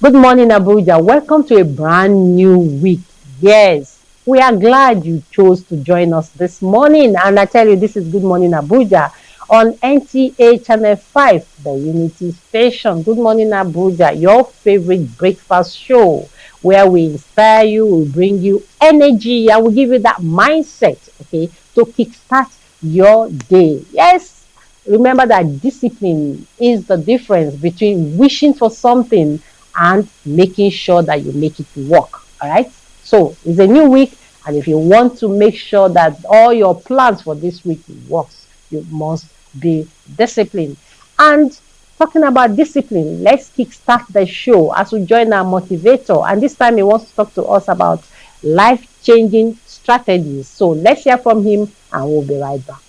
Good morning, Abuja. Welcome to a brand new week. Yes, we are glad you chose to join us this morning. And I tell you, this is Good Morning, Abuja on NTA Channel 5, the Unity Station. Good morning, Abuja, your favorite breakfast show where we inspire you, we bring you energy, and we give you that mindset, okay, to kickstart your day. Yes, remember that discipline is the difference between wishing for something and making sure that you make it work. All right. So it's a new week, and if you want to make sure that all your plans for this week works, you must be disciplined. And talking about discipline, let's kickstart the show as we join our motivator. And this time he wants to talk to us about life-changing strategies. So let's hear from him, and we'll be right back.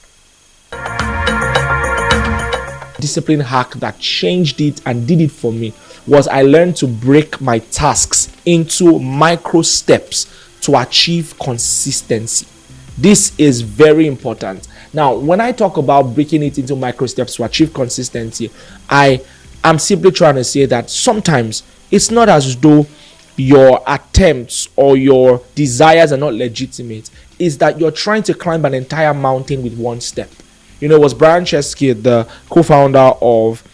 Discipline hack that changed it and did it for me was I learned to break my tasks into micro steps to achieve consistency. This is very important. Now, when I talk about breaking it into micro steps to achieve consistency, I am simply trying to say that sometimes it's not as though your attempts or your desires are not legitimate. It's that you're trying to climb an entire mountain with one step. You know, it was Brian Chesky, the co-founder of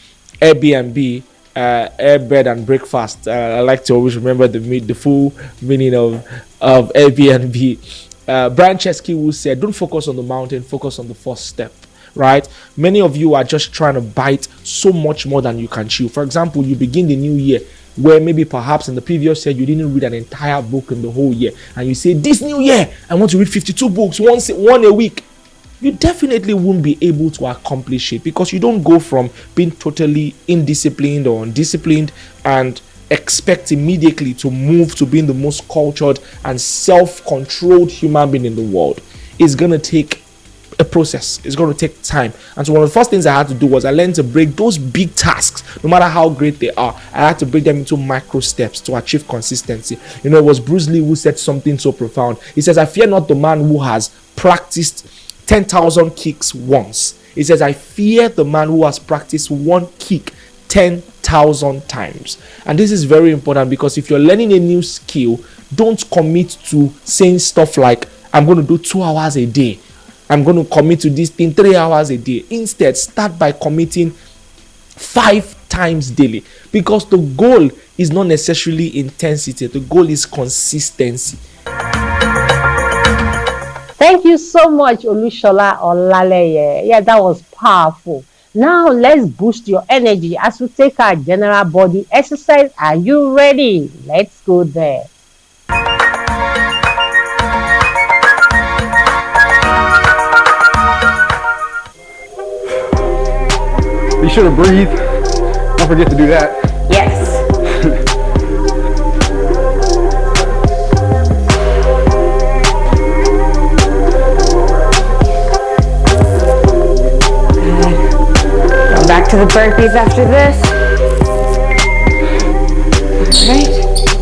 Airbnb, Air Bed and Breakfast. I like to always remember the full meaning of Airbnb. Brian Chesky, who said, don't focus on the mountain, focus on the first step, right? Many of you are just trying to bite so much more than you can chew. For example, you begin the new year where maybe perhaps in the previous year you didn't read an entire book in the whole year, and you say, this new year, I want to read 52 books, one a week. You definitely won't be able to accomplish it because you don't go from being totally indisciplined or undisciplined and expect immediately to move to being the most cultured and self-controlled human being in the world. It's going to take a process. It's going to take time. And so one of the first things I had to do was I learned to break those big tasks, no matter how great they are. I had to break them into micro steps to achieve consistency. You know, it was Bruce Lee who said something so profound. He says, I fear not the man who has practiced 10,000 kicks once. He says, I fear the man who has practiced one kick 10,000 times. And this is very important because if you're learning a new skill, don't commit to saying stuff like, I'm going to do 2 hours a day. I'm going to commit to this thing 3 hours a day. Instead, start by committing 5 times daily, because the goal is not necessarily intensity. The goal is consistency. Thank you so much, Olushola Olaleye. Yeah, that was powerful. Now, let's boost your energy as we take our general body exercise. Are you ready? Let's go there. Be sure to breathe. Don't forget to do that. Yes. Back to the burpees after this. All right.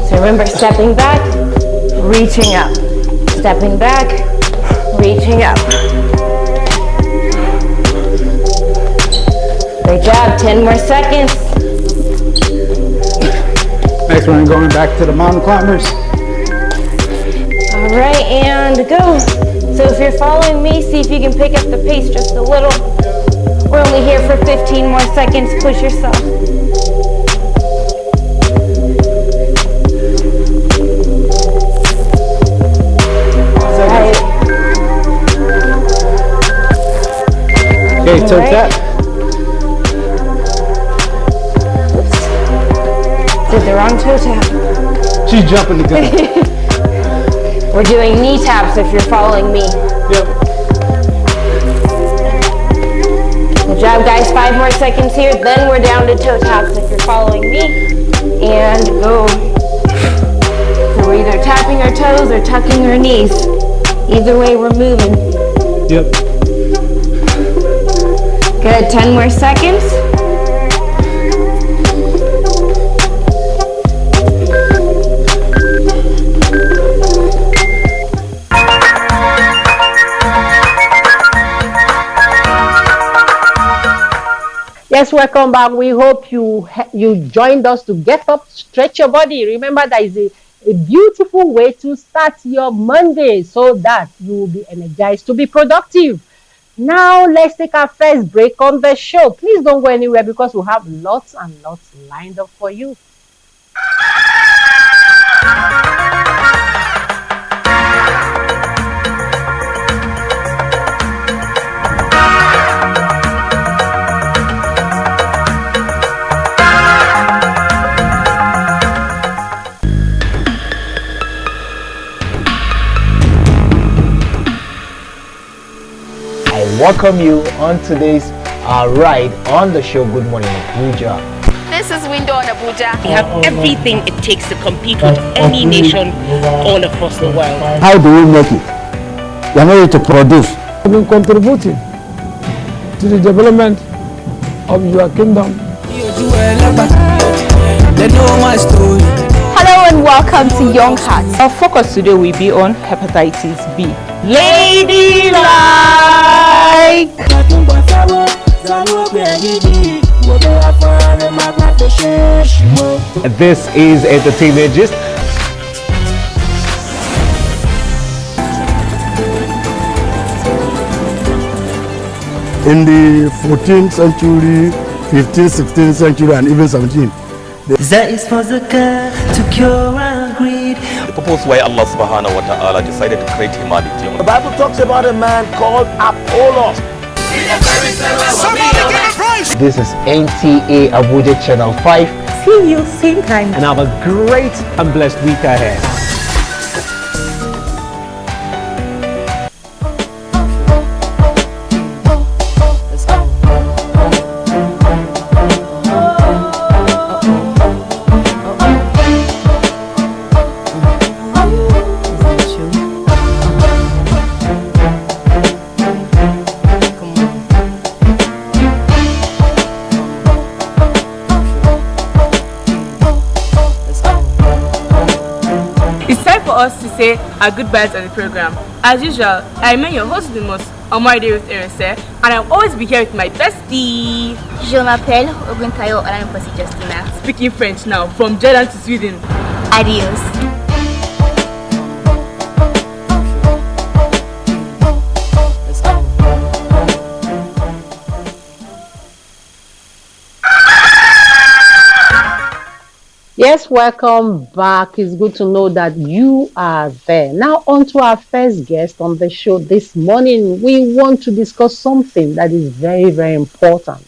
So remember, stepping back, reaching up. Stepping back, reaching up. Great job. 10 more seconds. Next one, going back to the mountain climbers. All right, and go. So if you're following me, see if you can pick up the pace just a little. We're only here for 15 more seconds. Push yourself. All right. Okay, toe tap. Oops. Did the wrong toe tap. She's jumping the gun. We're doing knee taps if you're following me. Yep. Good job, guys. 5 more seconds here. Then we're down to toe taps if you're following me. And go. So we're either tapping our toes or tucking our knees. Either way, we're moving. Yep. Good. 10 more seconds. Yes, welcome back. We hope you joined us to get up, stretch your body. Remember, that is a beautiful way to start your Monday so that you will be energized to be productive. Now, let's take our first break on the show. Please don't go anywhere because we have lots and lots lined up for you. Welcome you on today's ride on the show Good Morning Abuja. This is Window on Abuja. We have everything it takes to compete with any nation all across the world. How do we make it? We are ready to produce. I've been contributing to the development of your kingdom. They know my story. Hello and welcome to Young Hearts. Our focus today will be on hepatitis B. Ladylike! This is Entertainment Gist. In the 14th century, 15th, 16th century, and even 17th. That is for the girl to cure our greed. The purpose why Allah subhanahu wa ta'ala decided to create humanity. The Bible talks about a man called Apollos. This is NTA Abuja Channel 5. See you same time. And have a great and blessed week ahead. Us to say our goodbyes on the program. As usual, I remain your host of the most, Omaride with Erese, and I'll always be here with my bestie. Je m'appelle Oguntayo Olanposi Justina. Speaking French now, from Jordan to Sweden. Adios. Yes, welcome back. It's good to know that you are there. Now, on to our first guest on the show this morning. We want to discuss something that is very, very important.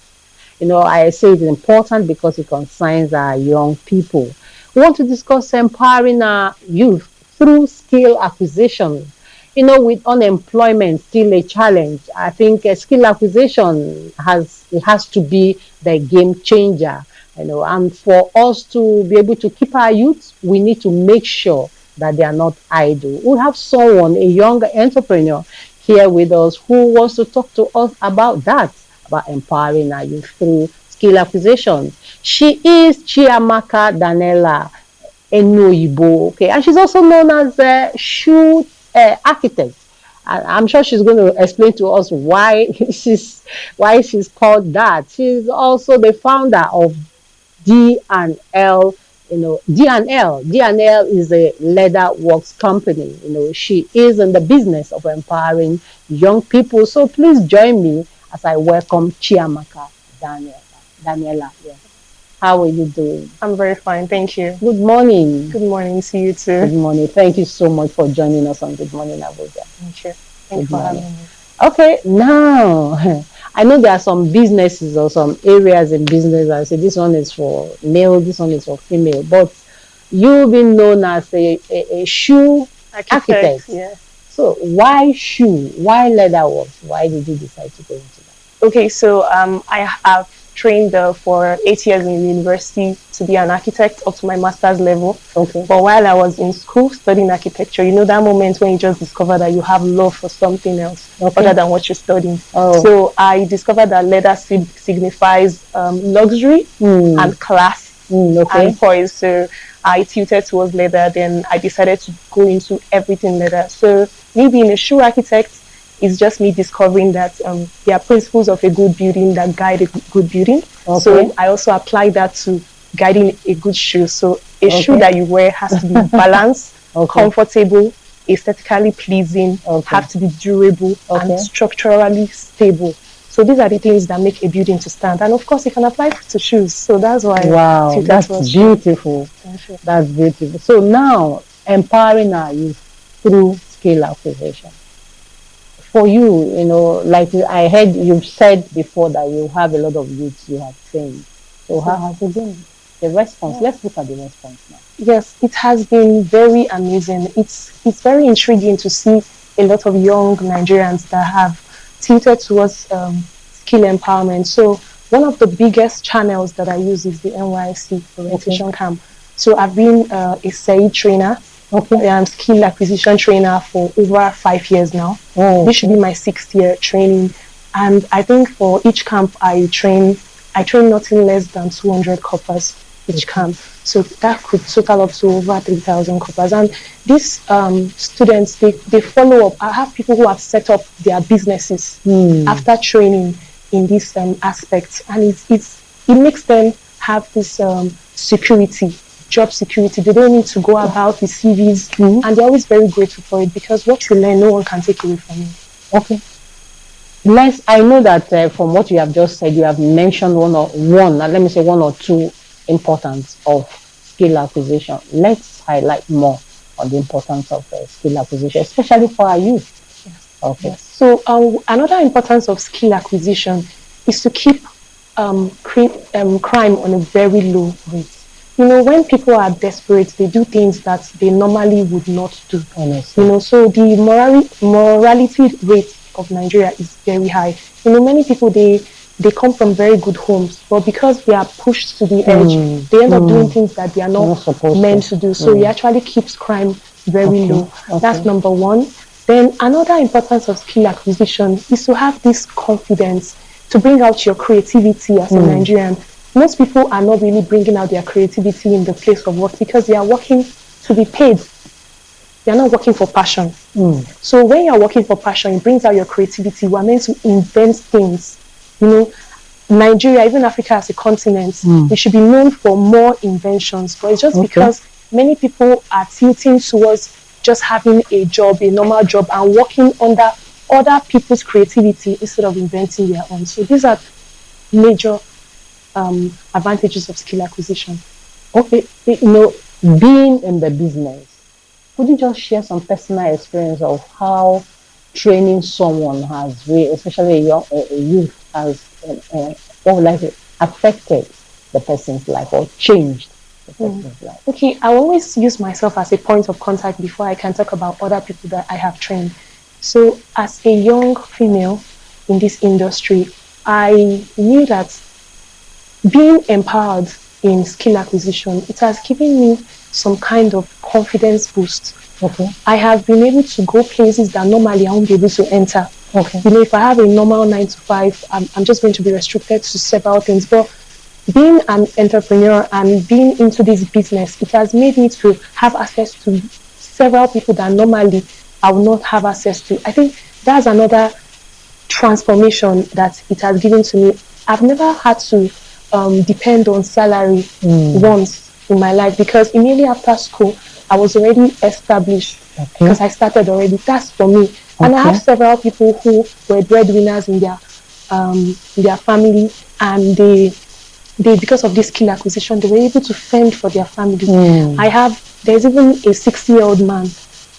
You know, I say it's important because it concerns our young people. We want to discuss empowering our youth through skill acquisition. You know, with unemployment still a challenge, I think skill acquisition has to be the game changer. You know, and for us to be able to keep our youth, we need to make sure that they are not idle. We have someone, a young entrepreneur here with us who wants to talk to us about that, about empowering our youth through skill acquisition. She is Chiamaka Daniela Enoyibo, okay, and she's also known as a shoe architect. I'm sure she's going to explain to us why she's called that. She's also the founder of D&L, you know, D&L is a leather works company. You know, she is in the business of empowering young people. So please join me as I welcome Chiamaka Daniela. Yes. How are you doing? I'm very fine, thank you. Good morning. Good morning, see you too. Good morning. Thank you so much for joining us on Good Morning Abuja. Thank you. Thanks for having me. Okay, now I know there are some businesses or some areas in business that say this one is for male, this one is for female, but you've been known as a shoe architect. Yeah. So why shoe? Why leather works? Why did you decide to go into that? Okay, so I have trained for 8 years in university to be an architect up to my master's level. Okay. But while I was in school studying architecture, you know that moment when you just discover that you have love for something else other than what you're studying. Oh. So I discovered that leather signifies luxury and class and poise. So I tilted towards leather. Then I decided to go into everything leather. So me being a shoe architect, It's just me discovering that there are principles of a good building that guide a good building. Okay. So I also apply that to guiding a good shoe. So a shoe that you wear has to be balanced, comfortable, aesthetically pleasing, have to be durable, and structurally stable. So these are the things that make a building to stand. And of course, you can apply it to shoes. So that's why. Wow, that's beautiful. That's beautiful. So now, empowering our youth through skill acquisition. For you, you know, like I heard you've said before that you have a lot of youths you have trained. So how has it been? The response. Let's look at the response now. Yes, it has been very amazing. It's very intriguing to see a lot of young Nigerians that have tilted towards skill empowerment. So one of the biggest channels that I use is the NYC orientation camp. So I've been a SAE trainer, skill acquisition trainer for over 5 years now. This should be my 6th year training. And I think for each camp I train nothing less than 200 coppers each camp. So that could total up to over 3,000 coppers. And these students, they follow up. I have people who have set up their businesses after training in this aspect. And it makes them have this security, job security. They don't need to go about with CVs. And they're always very grateful for it because what you learn, no one can take away from you. Okay. I know that from what you have just said, you have mentioned one or two importance of skill acquisition. Let's highlight more on the importance of skill acquisition, especially for our youth. Yes. Okay. Yes. So another importance of skill acquisition is to keep crime on a very low rate. You know, when people are desperate, they do things that they normally would not do. Honestly. You know, so the morality rate of Nigeria is very high. You know, many people, they come from very good homes, but because they are pushed to the edge, they end up doing things that they are not meant to do. So it actually keeps crime very low. That's number one. Then another importance of skill acquisition is to have this confidence to bring out your creativity as a Nigerian. Most people are not really bringing out their creativity in the place of work because they are working to be paid. They are not working for passion. So when you are working for passion, it brings out your creativity. We are meant to invent things. You know, Nigeria, even Africa as a continent, we should be known for more inventions. But it's just because many people are tilting towards just having a job, a normal job, and working under other people's creativity instead of inventing their own. So these are major advantages of skill acquisition. Okay, you know, being in the business, could you just share some personal experience of how training someone has, especially a youth, has affected the person's life or changed the person's life? Okay, I always use myself as a point of contact before I can talk about other people that I have trained. So as a young female in this industry, I knew that being empowered in skill acquisition, it has given me some kind of confidence boost. I have been able to go places that normally I won't be able to enter. You know, if I have a normal 9 to 5, I'm just going to be restricted to several things. But being an entrepreneur and being into this business, it has made me to have access to several people that normally I would not have access to. I think that's another transformation that it has given to me. I've never had to depend on salary once in my life because immediately after school, I was already established because I started already. That's for me. And I have several people who were breadwinners in their family, and they because of this skill acquisition, they were able to fend for their family. There's even a 60-year-old man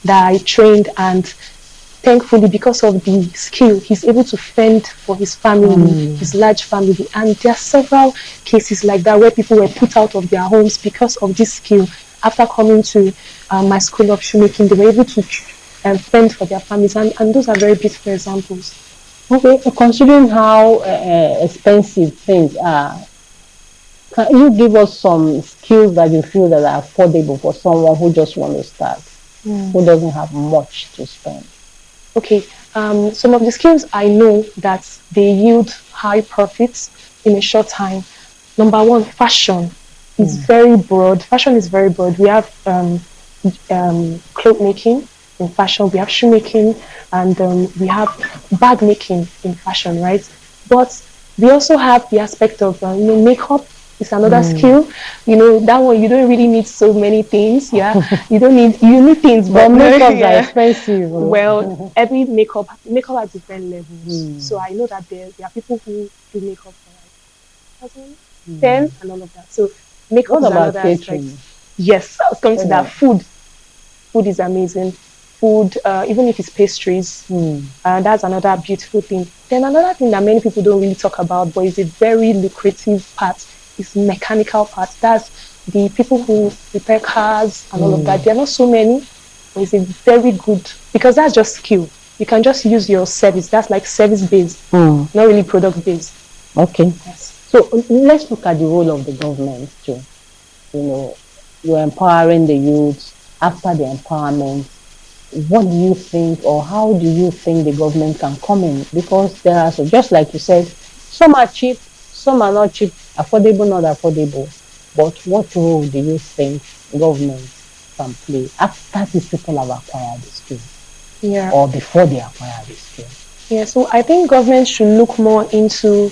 that I trained, and thankfully, because of the skill, he's able to fend for his family, his large family. And there are several cases like that where people were put out of their homes because of this skill. After coming to my school of shoemaking, they were able to fend for their families. And those are very beautiful examples. Okay, considering how expensive things are, can you give us some skills that you feel that are affordable for someone who just wants to start, who doesn't have much to spend? Okay, some of the skills I know that they yield high profits in a short time. Number one, fashion is very broad. Fashion is very broad. We have cloth making, in fashion, we have shoemaking, and we have bag making in fashion, right? But we also have the aspect of makeup is another skill. That one you don't really need so many things. Yeah, you need things, but makeups are expensive. Well, every makeup has different levels. So I know that there are people who do makeup for like 10 and all of that. So makeup is another aspect. Yes, I was coming to that. Food is amazing. Food, even if it's pastries, that's another beautiful thing. Then another thing that many people don't really talk about, but is a very lucrative part, is mechanical part. That's the people who repair cars and all of that. There are not so many, but it's a very good, because that's just skill. You can just use your service. That's like service based, not really product based. Okay. Yes. So let's look at the role of the government too. You're empowering the youth. After the empowerment, what do you think, or how do you think the government can come in? Because there are, just like you said, some are cheap, some are not cheap, affordable, not affordable. But what role do you think government can play after these people have acquired the skill? Yeah. Or before they acquire the skill? Yeah, so I think government should look more into,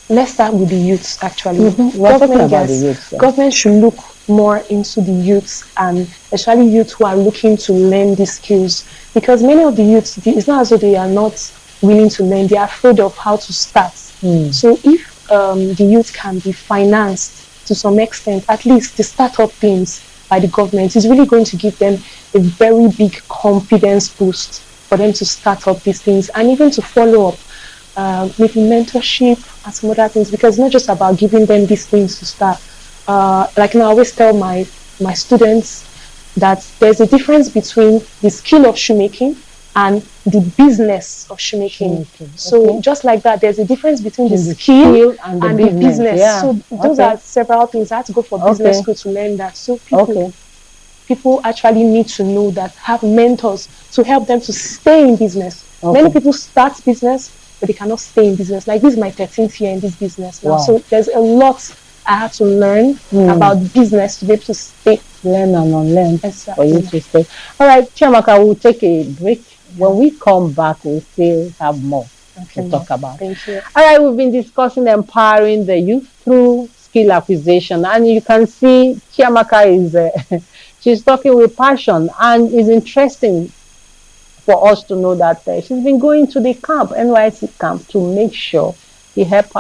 let's start with the youths actually. We're talking about the youths. Government should look more into the youths, and especially youth who are looking to learn these skills, because many of the youths, it's not as though they are not willing to learn, they are afraid of how to start. So if the youth can be financed to some extent, at least the startup things by the government, is really going to give them a very big confidence boost for them to start up these things, and even to follow up, maybe mentorship and some other things, because it's not just about giving them these things to start. Like I always tell my students that there's a difference between the skill of shoemaking and the business of shoemaking. So just like that, there's a difference between the skill and the business. Yeah. So those are several things. I had to go for business school to learn that. So people actually need to know that, have mentors to help them to stay in business. Many people start business, but they cannot stay in business. Like, this is my 13th year in this business now. So there's a lot I had to learn about business to be able to stay. Learn and unlearn for you to stay. All right, Chiamaka, we'll take a break. When we come back, we'll still have more to talk about. Thank you. All right, we've been discussing empowering the youth through skill acquisition, and you can see Chiamaka is she's talking with passion, and it's interesting for us to know that she's been going to the camp, NYC camp, to make sure she helps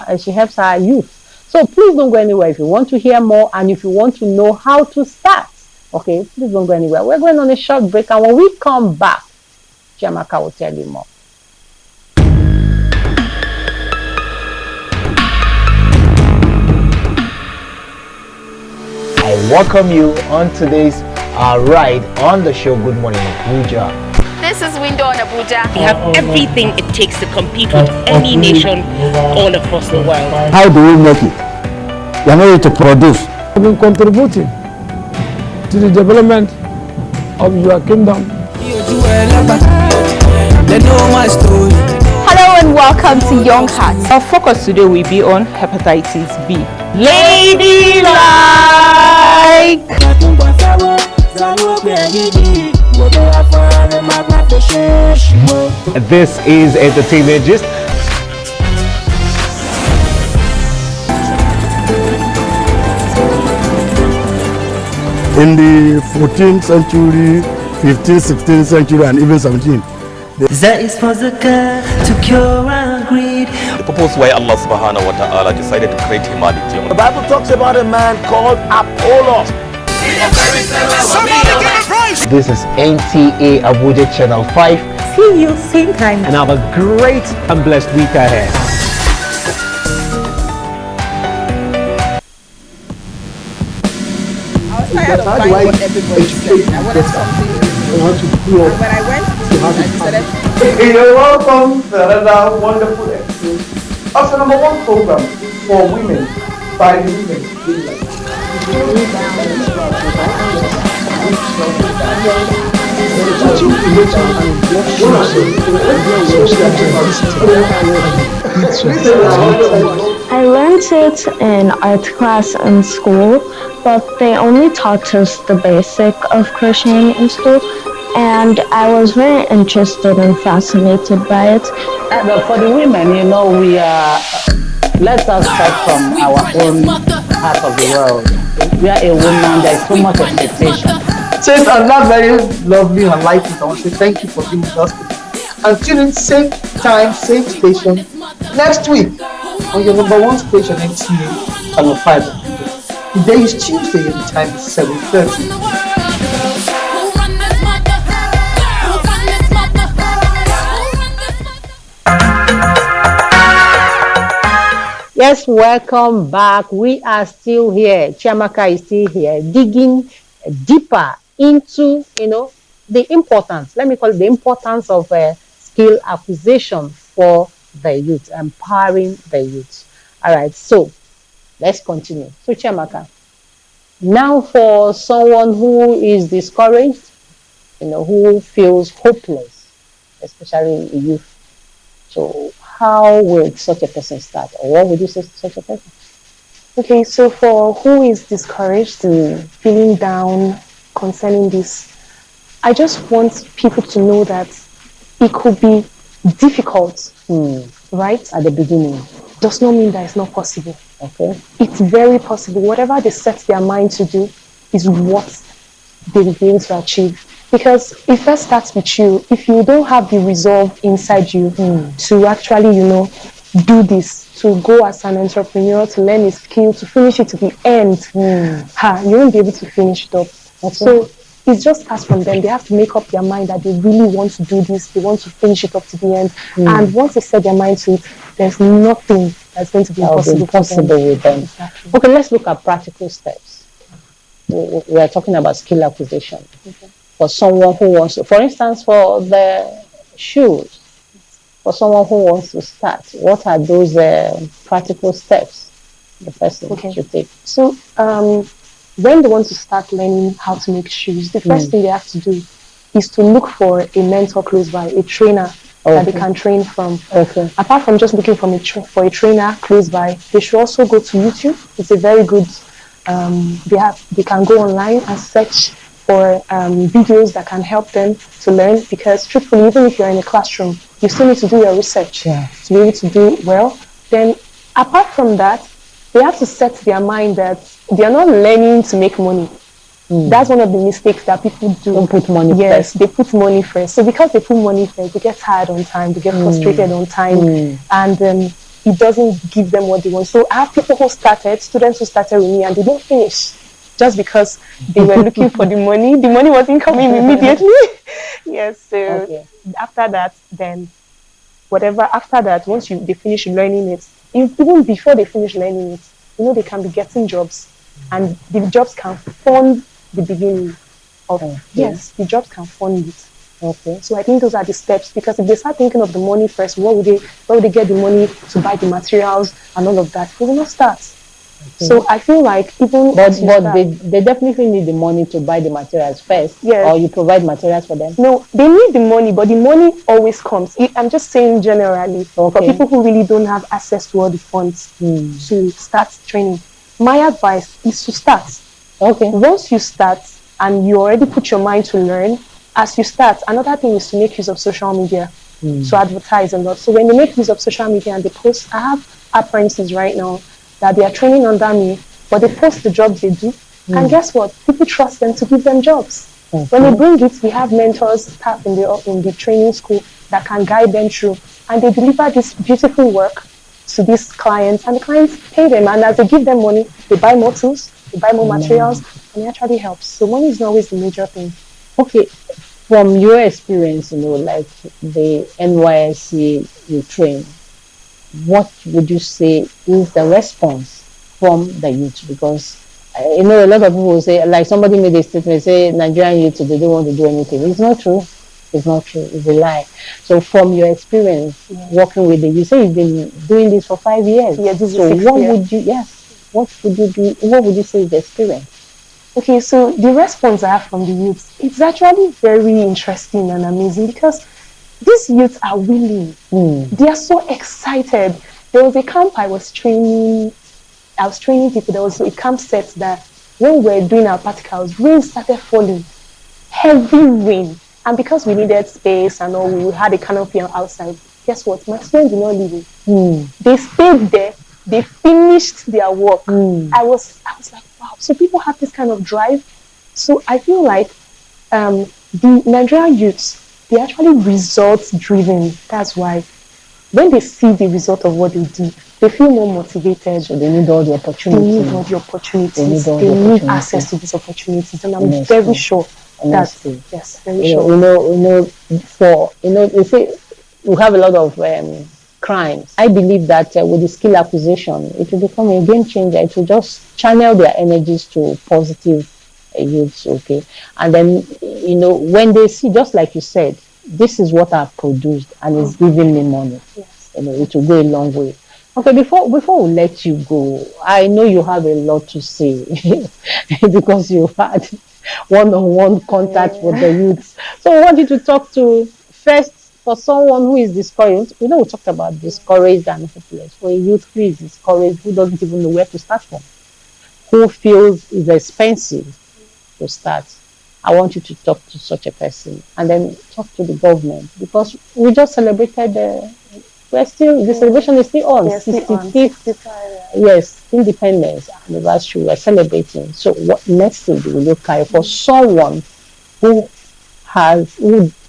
our youth. So please don't go anywhere if you want to hear more, and if you want to know how to start. Okay, please don't go anywhere. We're going on a short break, and when we come back, Chiamaka will tell you more. I welcome you on today's ride on the show Goodmorning Abuja. This is Window on Abuja. We have everything it takes to compete with any nation all across the world. How do we make it? We are not ready to produce. I've been contributing to the development of your kingdom. Hello and welcome to Young Hearts. Our focus today will be on hepatitis B. Ladylike! This is Entertainment Gist. In the 14th century, 15th, 16th century, and even 17th. That is for zakah to cure our greed. The purpose why Allah subhanahu wa ta'ala decided to create humanity. The Bible talks about a man called Apollos. This is NTA Abuja Channel 5. See you same time. And have a great and blessed week ahead. I was tired of buying what everybody said. I wanted something new. And when I went to I decided You're welcome to another wonderful episode of the #1 program for women by the women. I learned it in art class in school, but they only taught us the basic of crocheting in school. and I was very interested and fascinated by it. For the women, we are, let us start from our own part of the world. We are a woman, there's so much expectation. Since on that very lovely and light note, I want to say thank you for being with us today. And tune in same time, same station next week on your number one station, NTA Channel 5. Today is Tuesday and the time is 7:30. Yes, welcome back. We are still here. Chiamaka is still here, digging deeper into, the importance, let me call it the importance of skill acquisition for the youth, empowering the youth. All right, so let's continue. So Chiamaka, now for someone who is discouraged, who feels hopeless, especially youth. So how would such a person start? Or what would you say to such a person? Okay, so for who is discouraged, feeling down concerning this, I just want people to know that it could be difficult, right? At the beginning. Does not mean that it's not possible. Okay. It's very possible. Whatever they set their mind to do is what they will be able to achieve. Because it first starts with you. If you don't have the resolve inside you to actually, do this, to go as an entrepreneur, to learn a skill, to finish it to the end, you won't be able to finish it up. Okay. So it just starts from them. They have to make up their mind that they really want to do this. They want to finish it up to the end. And once they set their mind to it, there's nothing that's going to be impossible with them. Exactly. Okay, let's look at practical steps. We are talking about skill acquisition. Okay. For someone who wants to, for instance, for the shoes, for someone who wants to start, what are those practical steps the person should take? So, when they want to start learning how to make shoes, the first thing they have to do is to look for a mentor close by, a trainer that they can train from. Okay. Apart from just looking for a trainer close by, they should also go to YouTube. It's a very good, they can go online and search for videos that can help them to learn, because truthfully, even if you're in a classroom, you still need to do your research to be able to do well. Then apart from that, they have to set their mind that they are not learning to make money. That's one of the mistakes that people do. Don't put money first. Yes, they put money first. So because they put money first, they get tired on time, they get frustrated on time, and it doesn't give them what they want. So I have people who started, students who started with me, and they don't finish just because they were looking for the money. The money wasn't coming immediately. Yes, so after that, then after that, once they finish learning it, even before they finish learning it, they can be getting jobs, and the jobs can fund the beginning of yes, the jobs can fund it. Okay. So I think those are the steps, because if they start thinking of the money first, where would they get the money to buy the materials and all of that? They will not start. Okay. So I feel like even but they definitely need the money to buy the materials first. Yes. Or you provide materials for them. No, they need the money, but the money always comes. I'm just saying generally for people who really don't have access to all the funds to start training. My advice is to start. Okay. Once you start and you already put your mind to learn, as you start, another thing is to make use of social media to advertise a lot. So when they make use of social media and they post, I have apprentices right now that they are training under me, but they post the jobs they do, and guess what? People trust them to give them jobs. When they bring it, we have mentors, staff in the training school that can guide them through, and they deliver this beautiful work to these clients, and the clients pay them, and as they give them money, they buy more tools, they buy more materials, and it actually helps. So money is not always the major thing. Okay, from your experience, like the NYSC you train, what would you say is the response from the youth? Because a lot of people will say, like somebody made a statement, say Nigerian youth, they don't want to do anything. It's not true. It's not true. It's a lie. So from your experience working with you say you've been doing this for 5 years. Yeah, this so is what would you what would you say is the experience? Okay, so the response I have from the youth, it's actually very interesting and amazing, because these youths are willing. They are so excited. There was a camp I was training people. There was a camp set that when we were doing our practicals, rain started falling. Heavy rain. And because we needed space and all, we had a canopy outside. Guess what? My students did not leave it. They stayed there. They finished their work. I was like, wow. So people have this kind of drive. So I feel like the Nigerian youths, they're actually results driven. That's why when they see the result of what they do, they feel more motivated. So they need all the opportunities. They need all the opportunities. They need access to these opportunities. And I'm very sure that, yes, very sure. You see, we have a lot of crimes. I believe that with the skill acquisition, it will become a game changer. It will just channel their energies to positive youths, okay? And then, when they see, just like you said, this is what I've produced and it's giving me money. Yes. It will go a long way. Okay, before we let you go, I know you have a lot to say because you had one-on-one contact with the youths. So I want you to talk to first for someone who is discouraged. We talked about discouraged and hopeless. For a youth who is discouraged, who doesn't even know where to start from, who feels it's expensive to start. I want you to talk to such a person and then talk to the government, because we just celebrated the celebration is still on. Yes, 65th, yes, independence anniversary we're celebrating. So what next thing do we look at for someone who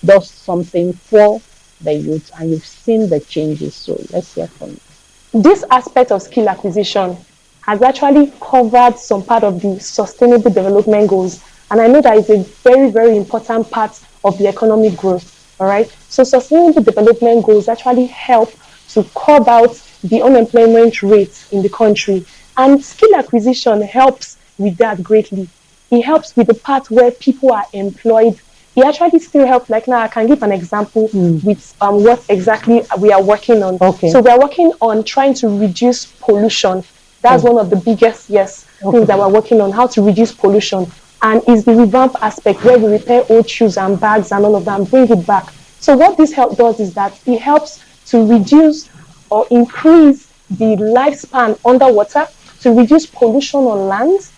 does something for the youth and you've seen the changes? So let's hear from you. This aspect of skill acquisition has actually covered some part of the sustainable development goals. And I know that is a very, very important part of the economic growth. All right. So sustainable development goals actually help to curb out the unemployment rate in the country. And skill acquisition helps with that greatly. It helps with the part where people are employed. It actually still helps. Like now, I can give an example with what exactly we are working on. Okay. So we are working on trying to reduce pollution. That's one of the biggest, things that we're working on, how to reduce pollution. And is the revamp aspect where we repair old shoes and bags and all of that and bring it back. So what this help does is that it helps to reduce or increase the lifespan underwater, to reduce pollution on land,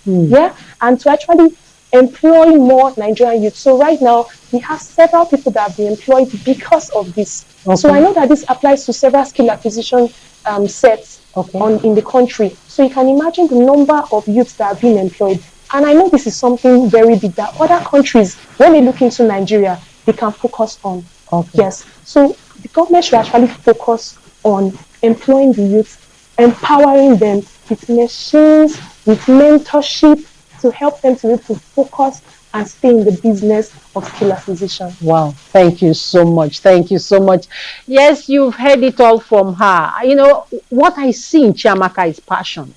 and to actually employ more Nigerian youth. So right now, we have several people that have been employed because of this. Okay. So I know that this applies to several skill acquisition sets in the country. So you can imagine the number of youths that have been employed. And I know this is something very big that other countries, when they look into Nigeria, they can focus on. Okay. Yes. So the government should actually focus on employing the youth, empowering them with machines, with mentorship to help them to be able to focus and stay in the business of skill acquisition. Wow. Thank you so much. Thank you so much. Yes, you've heard it all from her. What I see in Chiamaka is passion.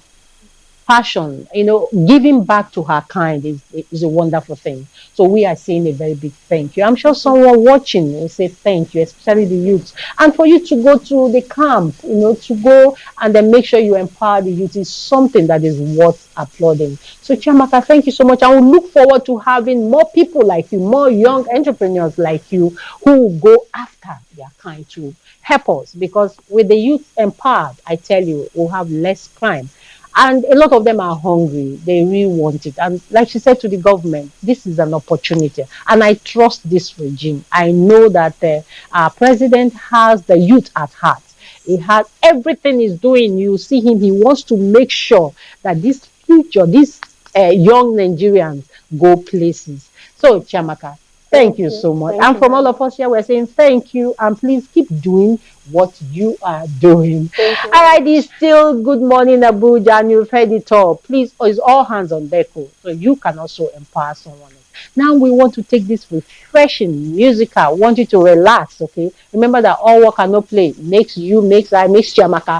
Passion, giving back to her kind is a wonderful thing. So we are saying a very big thank you. I'm sure someone watching will say thank you, especially the youth. And for you to go to the camp, to go and then make sure you empower the youth is something that is worth applauding. So Chiamaka, thank you so much. I will look forward to having more people like you, more young entrepreneurs like you who will go after their kind to help us. Because with the youth empowered, I tell you, we'll have less crime. And a lot of them are hungry. They really want it. And like she said to the government, this is an opportunity. And I trust this regime. I know that our president has the youth at heart. He has everything he's doing. You see him. He wants to make sure that this future, these young Nigerians go places. So, Chiamaka, thank you so much. And from all of us here, we're saying thank you. And please keep doing what you are doing. All right, it's still Good Morning Abuja, and you've heard it all. Please, it's all hands on deck, so you can also empower someone else. Now we want to take this refreshing musical. I want you to relax, okay? Remember that all work and no play makes Chiamaka.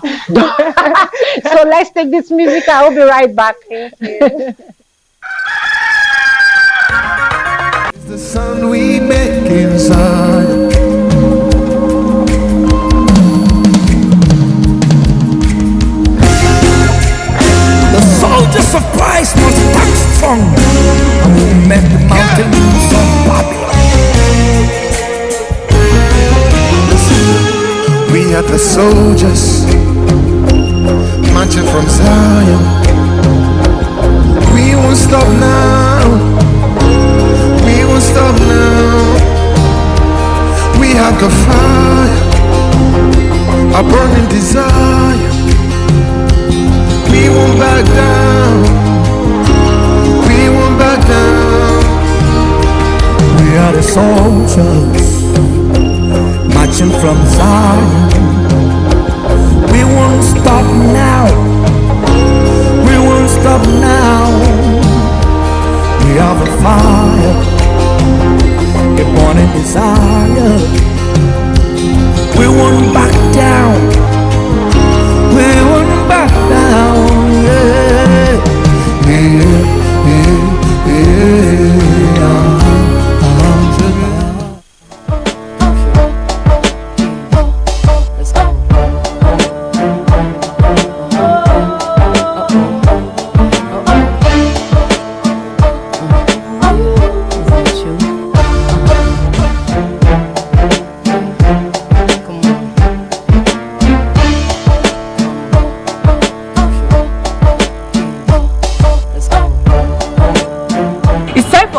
So let's take this musical. I'll be right back. Thank you. The sound we make inside. The soldiers of Christ must stand strong and will make the mountains of Babylon. Listen, we are the soldiers marching from Zion. We won't stop now. We won't stop now. like a fire, a burning desire. We won't back down. We won't back down. We are the soldiers marching from Zion. We won't stop now. We won't stop now. We are the fire, a burning desire. We won't back down. We won't back down. Yeah, yeah, yeah, yeah.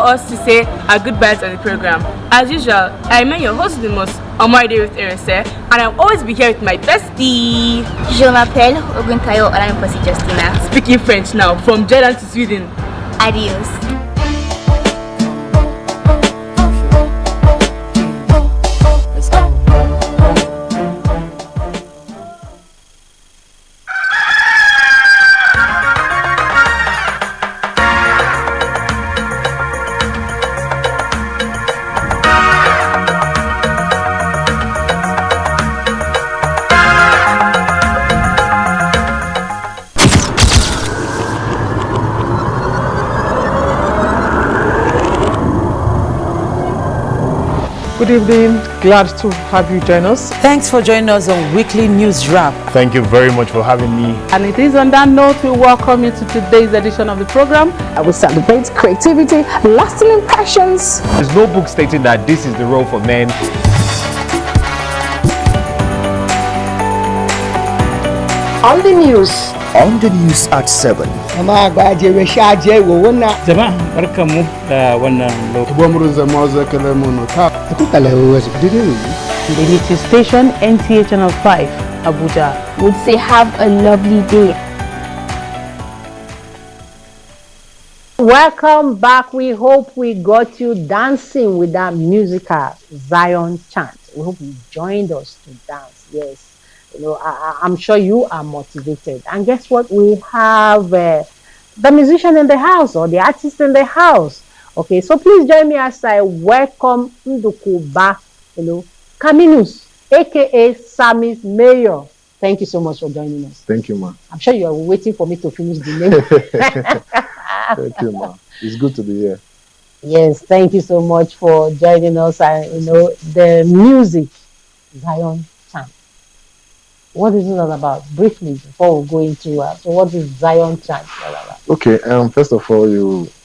Us to say our goodbyes on the program. As usual, I remain your host the most, Omar with Erese, and I'll always be here with my bestie. Je m'appelle Oguntayo Olanposi Justina. Speaking French now, from Jordan to Sweden. Adios. Good evening, glad to have you join us. Thanks for joining us on Weekly News Wrap. Thank you very much for having me. And it is on that note we welcome you to today's edition of the program. I will celebrate creativity, lasting impressions. There's no book stating that this is the role for men. On the news. On the news at 7. The latest station, NTA Channel 5, Abuja, would say have a lovely day. Welcome back. We hope we got you dancing with that musical Zion chant. We hope you joined us to dance. Yes. You know, I'm sure you are motivated. And guess what? We have the musician in the house or the artist in the house. Okay, so please join me as I welcome Ndukuba, Kaminus, aka Sammy's Mayor. Thank you so much for joining us. Thank you, ma. I'm sure you are waiting for me to finish the name. Thank you, ma. It's good to be here. Yes, thank you so much for joining us. And the music, Zion chant. What is it all about? Briefly, before we go into so what is Zion chant all about? Okay, first of all,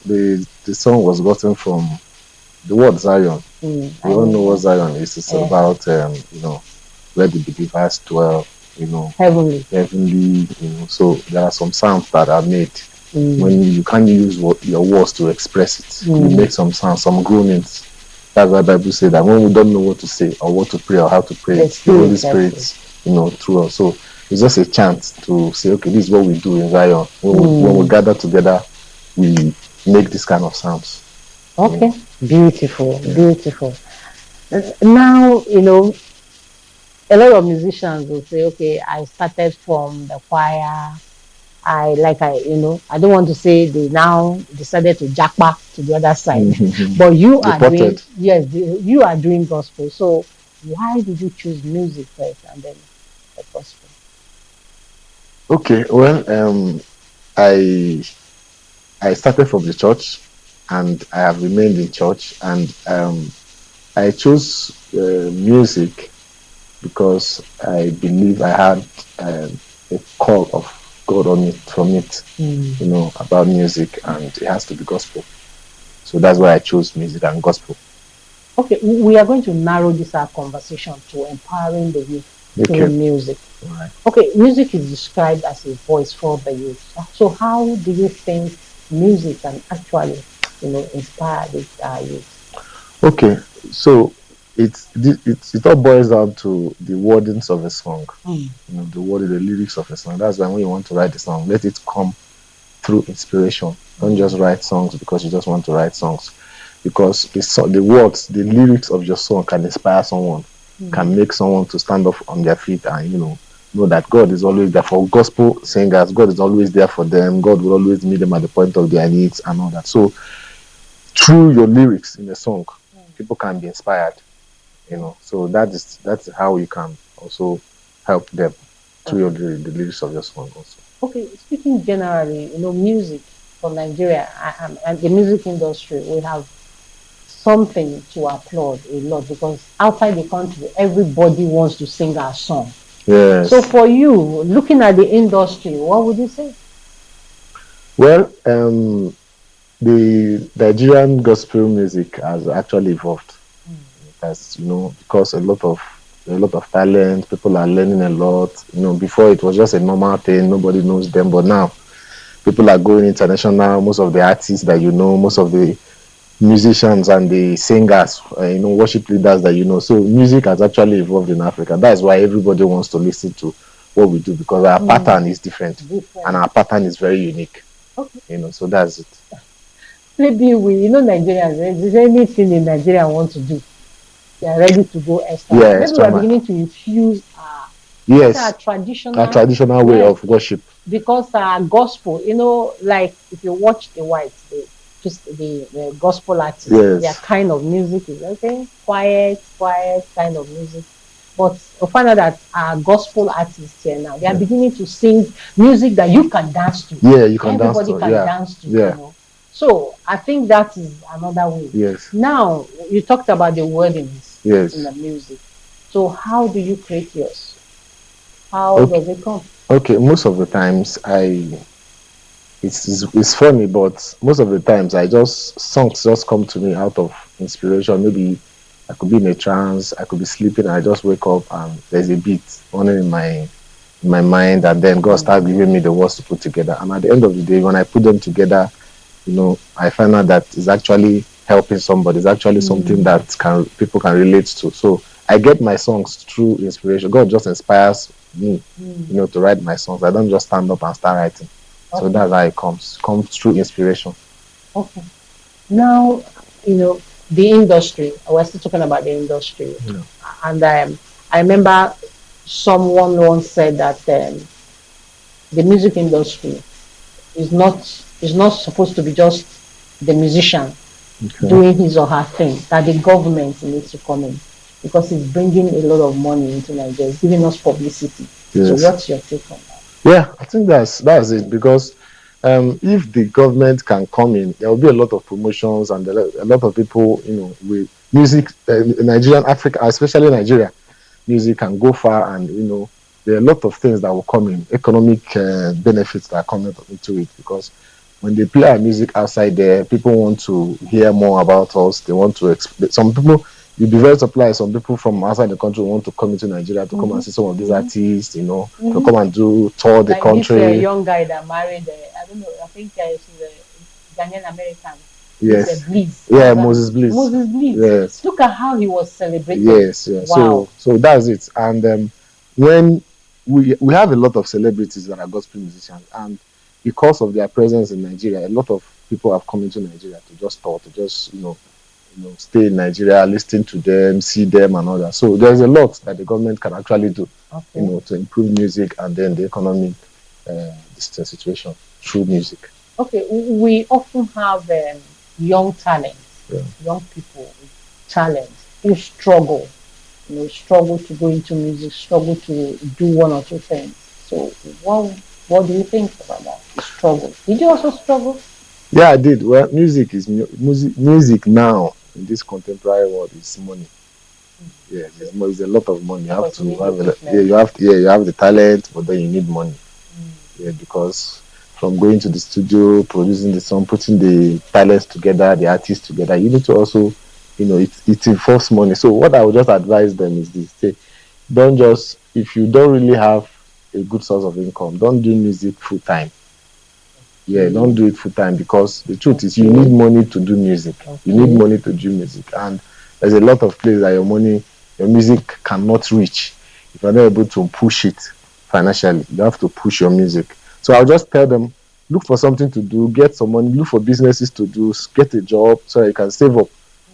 the song was gotten from the word Zion. We all know what Zion is. It's about where the believers dwell, heavenly. So there are some sounds that are made when you can't use your words to express it. You make some sounds, some groanings. That's why the Bible says that when we don't know what to say or what to pray or how to pray, the Holy Spirit through us. So it's just a chance to say, okay, this is what we do in Zion. When we gather together, we make this kind of sounds. Okay, beautiful. Now, a lot of musicians will say, okay, I started from the choir. I don't want to say they now decided to jack back to the other side, but you are doing gospel. So why did you choose music first and then the gospel? Okay, well, I started from the church and I have remained in church, and I chose music because I believe I had a call of God on it from it, about music, and it has to be gospel. So that's why I chose music and gospel. Okay, we are going to narrow this our conversation to empowering the youth through music. Right. Okay, music is described as a voice for the youth. So how do you think music can actually, inspire the youth? Okay, so it all boils down to the wordings of a song. Mm. You know, the lyrics of a song. That's why when you want to write a song, let it come through inspiration. Don't just write songs because you just want to write songs. Because the words, the lyrics of your song can inspire someone, can make someone to stand up on their feet and, know that God is always there for gospel singers. God is always there for them. God will always meet them at the point of their needs and all that. So through your lyrics in a song, people can be inspired. So that's how you can also help them through the lyrics of your song also. Okay, speaking generally, music from Nigeria and the music industry, we have something to applaud a lot because outside the country, everybody wants to sing our song. Yes. So for you, looking at the industry, what would you say? Well, the Nigerian gospel music has actually evolved. As because a lot of talent, people are learning a lot. Before it was just a normal thing, nobody knows them, but now people are going international. Most of the artists that most of the musicians and the singers, worship leaders that so music has actually evolved in Africa. That's why everybody wants to listen to what we do because our pattern is different and our pattern is very unique. Okay. So that's it. Maybe Nigerians, is there anything in Nigeria want to do? They are ready to go extra. Yeah, maybe we are beginning to infuse our traditional way of worship. Because our gospel, like if you watch the whites, the gospel artists, their kind of music is quiet kind of music. But we find out that our gospel artists here now, they are beginning to sing music that you can dance to. Yeah, you can Everybody dance to. can dance to. Yeah. So I think that is another way. Yes. Now you talked about the wordings in the music. So how do you create yours? How does it come? Okay, most of the times it's funny, but most of the times songs just come to me out of inspiration. Maybe I could be in a trance, I could be sleeping, and I just wake up and there's a beat running in my mind, and then God starts giving me the words to put together. And at the end of the day, when I put them together, I find out that it's actually helping somebody. It's actually something that people can relate to. So I get my songs through inspiration. God just inspires me, to write my songs. I don't just stand up and start writing. Okay. So that's how it comes through inspiration. Okay. Now, the industry. We're still talking about the industry. Yeah. And I remember someone once said that the music industry is not supposed to be just the musician doing his or her thing, that the government needs to come in because it's bringing a lot of money into Nigeria, it's giving us publicity. Yes. So what's your take on that? Yeah, I think that's it because if the government can come in, there will be a lot of promotions and a lot of people, with music, Nigerian, Africa, especially Nigeria, music can go far and, there are a lot of things that will come in, economic benefits that are coming into it because when they play our music outside there, people want to hear more about us. They want to some people, you'll be very surprised. Some people from outside the country want to come into Nigeria to come and see some of these artists, to come and tour the country. This young guy that married, I don't know, I think she's a Ghanaian American. Yes. Bliss. Yeah, Moses Bliss. Moses Bliss. Yes. Look at how he was celebrated. Yes, yes. Wow. So that's it. And when we have a lot of celebrities that are gospel musicians, and because of their presence in Nigeria, a lot of people have come into Nigeria to just talk, to just stay in Nigeria, listen to them, see them, and all that. So there's a lot that the government can actually do, to improve music and then the economic situation through music. Okay, we often have young talent, young people with talent who struggle to go into music, struggle to do one or two things. So what do you think about that? The struggle. Did you also struggle? Yeah, I did. Well, music is music now in this contemporary world is money. Yeah, there's a lot of money. You have to have you have the talent, but then you need money. Yeah, because from going to the studio, producing the song, putting the talents together, the artists together, you need to also, it involves money. So what I would just advise them is this: if you don't really have a good source of income, don't do music full time. Yeah, don't do it full time because the truth is you need money to do music. You need money to do music, and There's a lot of places that your music cannot reach if you're not able to push it financially. You have to push your music. So I'll just tell them, look for something to do, get some money, look for businesses to do, get a job so that you can save up.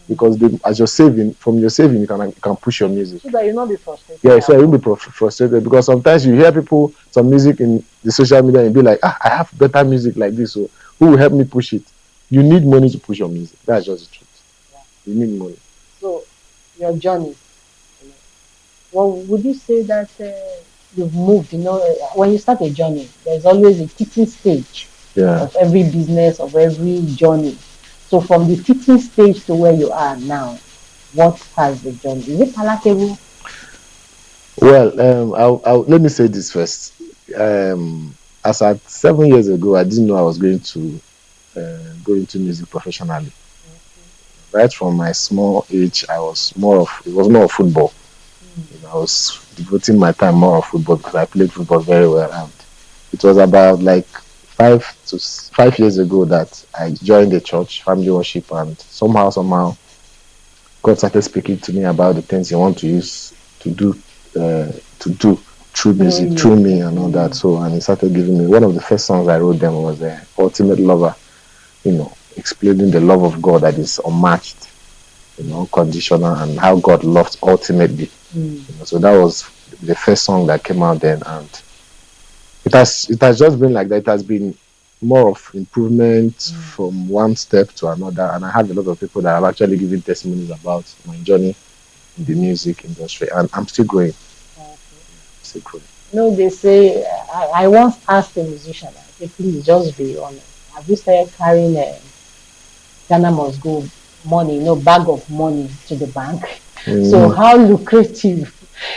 Because as you're saving, from your saving, you can push your music. So that you'll not be frustrated. Yeah, so you won't be frustrated, because sometimes you hear people, some music in the social media, and you'll be like, I have better music like this, so who will help me push it? You need money to push your music. That's just the truth. Yeah. You need money. So, your journey, well, would you say that you've moved? When you start a journey, there's always a teaching stage of every business, of every journey. So from the teaching stage to where you are now, what has the journey? Is it palatable? Well, let me say this first. As at 7 years ago, I didn't know I was going to go into music professionally. Right from my small age, it was more of football. I was devoting my time more on football because I played football very well. And it was about like 5 years ago that I joined the church, family worship, and somehow God started speaking to me about the things He wants to use to do through music, through me, and all that. So, and He started giving me one of the first songs I wrote. Them was "Ultimate Lover," explaining the love of God that is unmatched, unconditional, and how God loves ultimately. So that was the first song that came out then, and it has just been like that. It has been more of improvement from one step to another, and I have a lot of people that have actually given testimonies about my journey in the music industry, and I'm still growing. Still growing. They say, I once asked a musician, I said, please just be honest. Have you started carrying a Ghana must go money, bag of money to the bank? So how lucrative?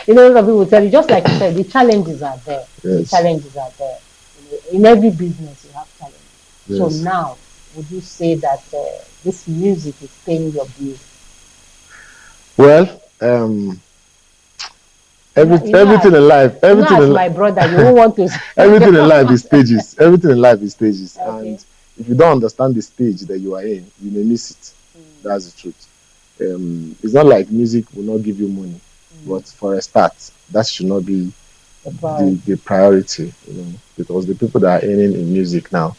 Some people will tell you, just like you said, the challenges are there. Yes. The challenges are there. In every business, you have challenges. Yes. So now, would you say that this music is paying your bills? Well, everything in life, my brother, you won't want to. Everything in life is stages. Everything in life is stages, okay. And if you don't understand the stage that you are in, you may miss it. That's the truth. It's not like music will not give you money, but for a start, that should not be the priority. Because the people that are earning in music now,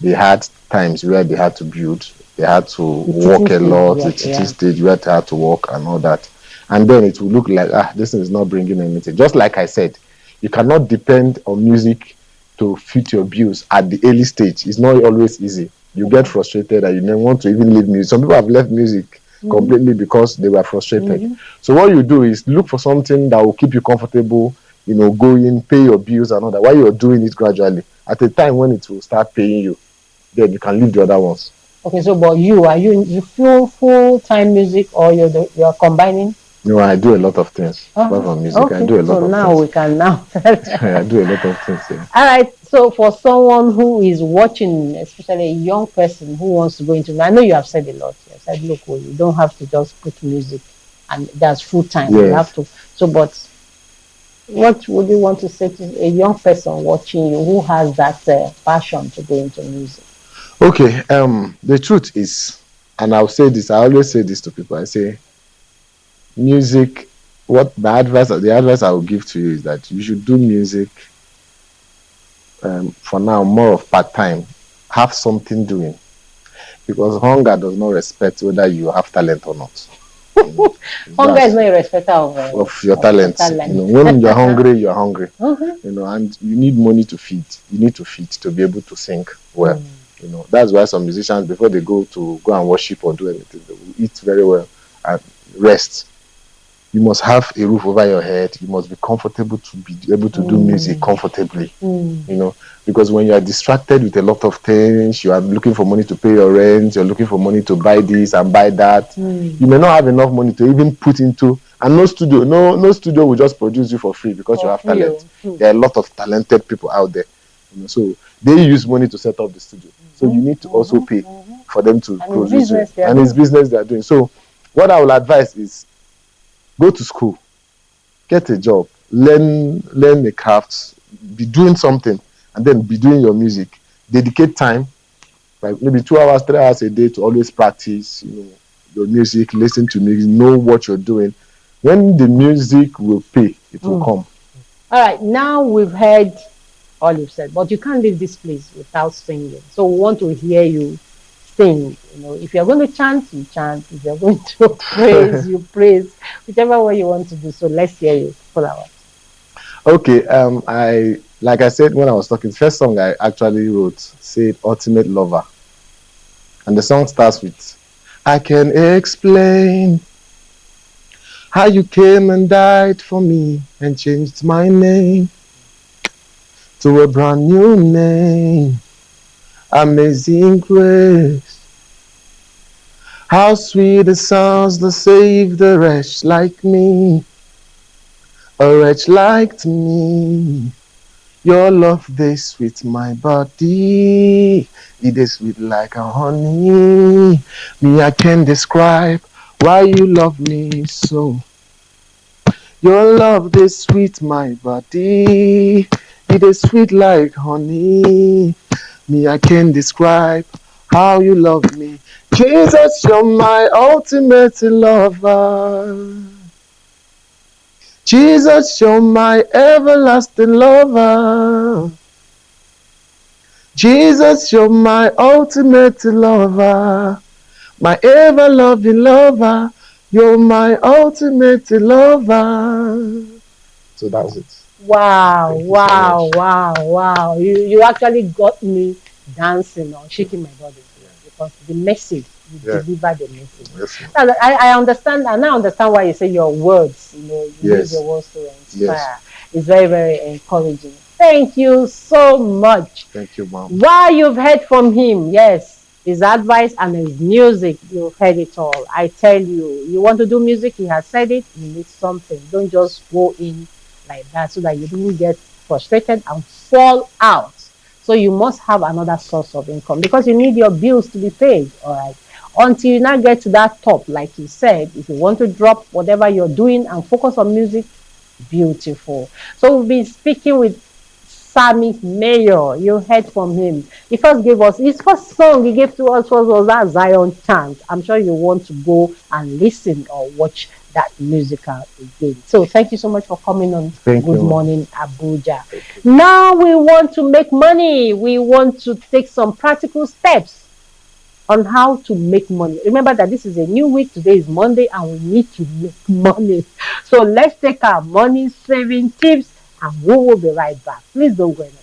they had times where they had to build, they had to work a lot, the teaching stage where they had to work and all that. And then it will look like, this thing is not bringing anything. Just like I said, you cannot depend on music to fit your bills at the early stage. It's not always easy. You get frustrated and you don't want to even leave music. Some people have left music completely because they were frustrated. So what you do is look for something that will keep you comfortable, going, pay your bills and all that, while you're doing it gradually. At a time when it will start paying you, then you can leave the other ones. Okay, so but are you full-time music, or you're combining? No, I do a lot of things. Apart from music, okay. I do a lot of things. So now we can I do a lot of things. Yeah. All right. So for someone who is watching, especially a young person who wants to go into, I know you have said a lot. You have said, look, you don't have to just put music, and that's full-time. Yes. You have to. So, but what would you want to say to a young person watching you who has that passion to go into music? Okay. The truth is, and I'll say this. I always say this to people. I say, music. The advice I will give to you is that you should do music. For now, more of part-time. Have something doing, because hunger does not respect whether you have talent or not. Hunger is not a respecter of your talent. When you're hungry, you're hungry. And you need money to feed. You need to feed to be able to sing well. That's why some musicians, before they go and worship or do anything, they will eat very well and rest. You must have a roof over your head. You must be comfortable to be able to do music comfortably. Because when you are distracted with a lot of things, you are looking for money to pay your rent, you're looking for money to buy this and buy that. You may not have enough money to even put into, and no studio will just produce you for free because you have talent. There are a lot of talented people out there. So they use money to set up the studio. So you need to also pay for them to produce you. And it's business they are doing. So what I will advise is, go to school, get a job, learn the crafts, be doing something, and then be doing your music. Dedicate time, like maybe 2 hours, 3 hours a day to always practice, your music, listen to music, know what you're doing. When the music will pay, it will come. All right, now we've heard all you've said, but you can't leave this place without singing. So we want to hear you sing. You know, if you're going to chant, you chant. If you're going to praise, you praise. Whichever way you want to do. So let's hear you. Pull out. Okay, I like I said when I was talking, first song I actually wrote said Ultimate Lover. And the song starts with I can explain how you came and died for me and changed my name to a brand new name. Amazing grace. How sweet the sounds that saved a wretch like me. A wretch like me. Your love, they sweet my body. It is sweet like a honey. Me, I can describe why you love me so. Your love, they sweet my body. It is sweet like honey. Me, I can describe how you love me. Jesus, you're my ultimate lover. Jesus, you're my everlasting lover. Jesus, you're my ultimate lover. My ever-loving lover. You're my ultimate lover. So that's it. Wow, wow, wow, wow. You actually got me dancing or shaking my body because the message, you deliver the message. Yes. I understand, and I understand why you say your words, you know, you use your words to inspire. Yes. It's very, very encouraging. Thank you so much. Thank you, Mom. While you've heard from him, yes, his advice and his music, you've heard it all. I tell you, you want to do music, he has said it, you need something. Don't just go in like that so that you don't get frustrated and fall out. So you must have another source of income because you need your bills to be paid, all right? Until you now get to that top, like you said, if you want to drop whatever you're doing and focus on music, beautiful. So we've been speaking with Sammy Mayor. You heard from him. He first gave us his first song he gave to us was that Zion chant. I'm sure you want to go and listen or watch that musical again. So thank you so much for coming on Good Morning Abuja. Now we want to make money. We want to take some practical steps on how to make money. Remember that this is a new week. Today is Monday and we need to make money. So let's take our money saving tips and we will be right back. Please don't go anywhere.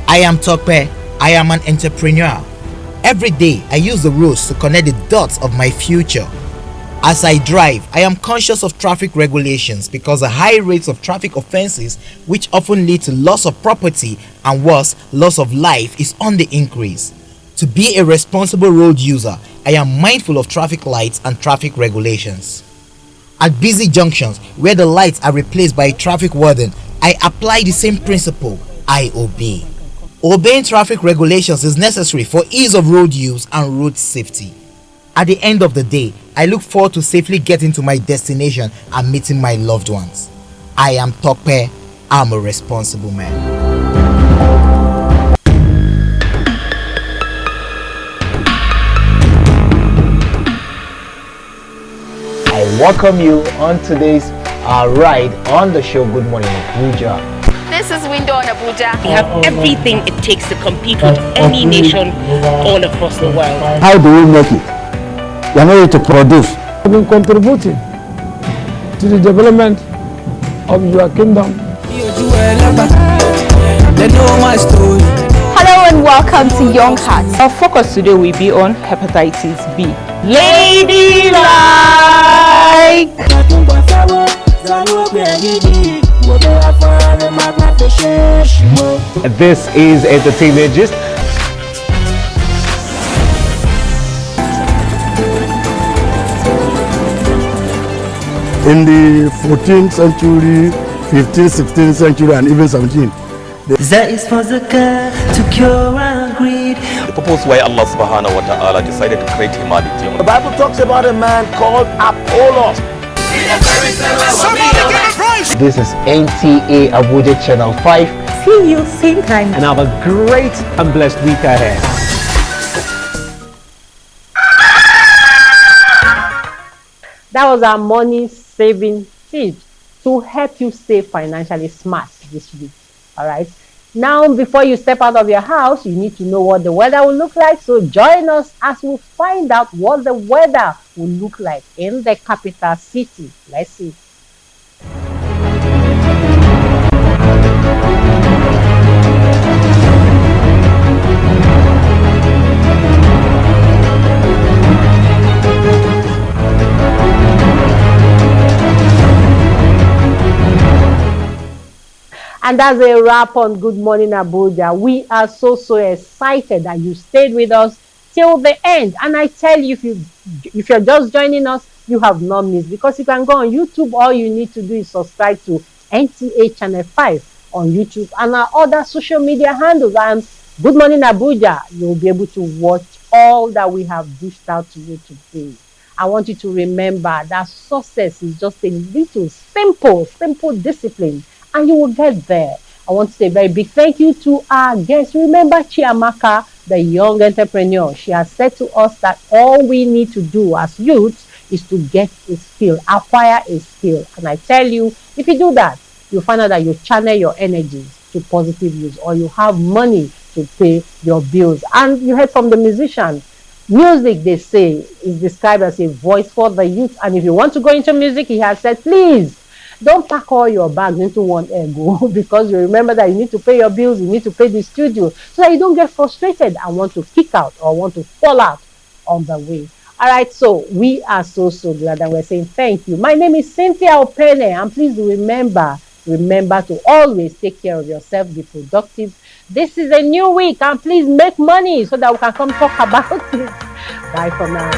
I am Tope. I am an entrepreneur. Every day, I use the roads to connect the dots of my future. As I drive, I am conscious of traffic regulations because the high rates of traffic offenses, which often lead to loss of property and worse, loss of life, is on the increase. To be a responsible road user, I am mindful of traffic lights and traffic regulations. At busy junctions, where the lights are replaced by a traffic warden, I apply the same principle. I obey. Obeying traffic regulations is necessary for ease of road use and road safety. At the end of the day, I look forward to safely getting to my destination and meeting my loved ones. I am Tope. I'm a responsible man. welcome you on today's ride on the show Good Morning Abuja. This is Window on Abuja. We have everything it takes to compete with any nation all across the world. How do we make it? We are ready to produce. I've been contributing to the development of your kingdom. They know my story. Hello and welcome to Young Hearts. Our focus today will be on hepatitis B. Ladylike! This is Entertainment Gist. In the 14th century, 15th, 16th century, and even 17th. That is for zakah to cure our greed. The purpose why Allah subhanahu wa ta'ala decided to create humanity. The Bible talks about a man called Apollos. This is NTA Abuja Channel 5. See you same time. And have a great and blessed week ahead. That was our money saving tip to help you stay financially smart this week. All right. Now, before you step out of your house, you need to know what the weather will look like. So join us as we find out what the weather will look like in the capital city. Let's see. And that's a wrap on Good Morning Abuja. We are so excited that you stayed with us till the end. And I tell you, if you're just joining us, you have not missed, because you can go on YouTube. All you need to do is subscribe to NTA Channel 5 on YouTube and our other social media handles. And Good Morning Abuja, you'll be able to watch all that we have dished out to you today. I want you to remember that success is just a little simple discipline, and you will get there. I want to say a very big thank you to our guest. Remember Chiamaka, the young entrepreneur. She has said to us that all we need to do as youths is to get a skill, acquire a skill. And I tell you, if you do that, you'll find out that you channel your energies to positive use, or you have money to pay your bills. And you heard from the musician. Music, they say, is described as a voice for the youth. And if you want to go into music, he has said, please, don't pack all your bags into one ego, because you remember that you need to pay your bills, you need to pay the studio, so that you don't get frustrated and want to kick out or want to fall out on the way. All right, so we are so glad, and we're saying thank you. My name is Cynthia Opene, and please remember to always take care of yourself, be productive. This is a new week, and please make money so that we can come talk about it. Bye for now.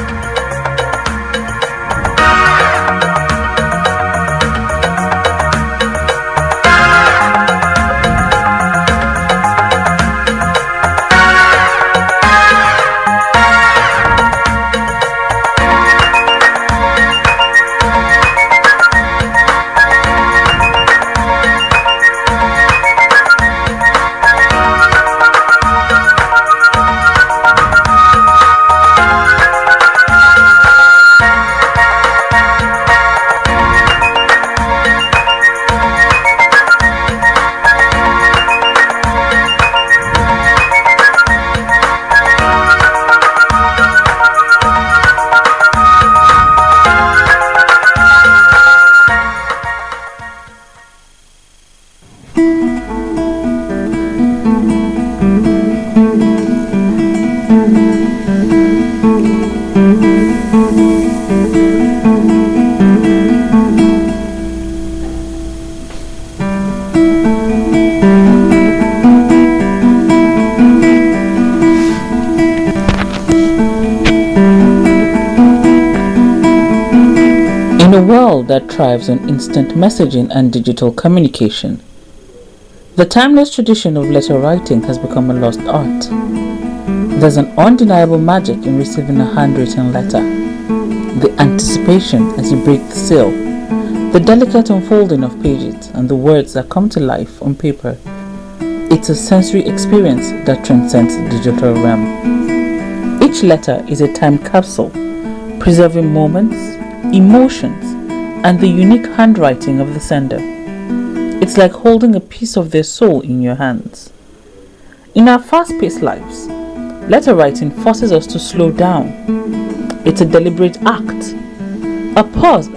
In a world that thrives on instant messaging and digital communication, the timeless tradition of letter writing has become a lost art. There's an undeniable magic in receiving a handwritten letter. The anticipation as you break the seal, the delicate unfolding of pages, and the words that come to life on paper. It's a sensory experience that transcends the digital realm. Each letter is a time capsule, preserving moments, emotions, and the unique handwriting of the sender. It's like holding a piece of their soul in your hands. In our fast-paced lives, letter writing forces us to slow down. It's a deliberate act, a pause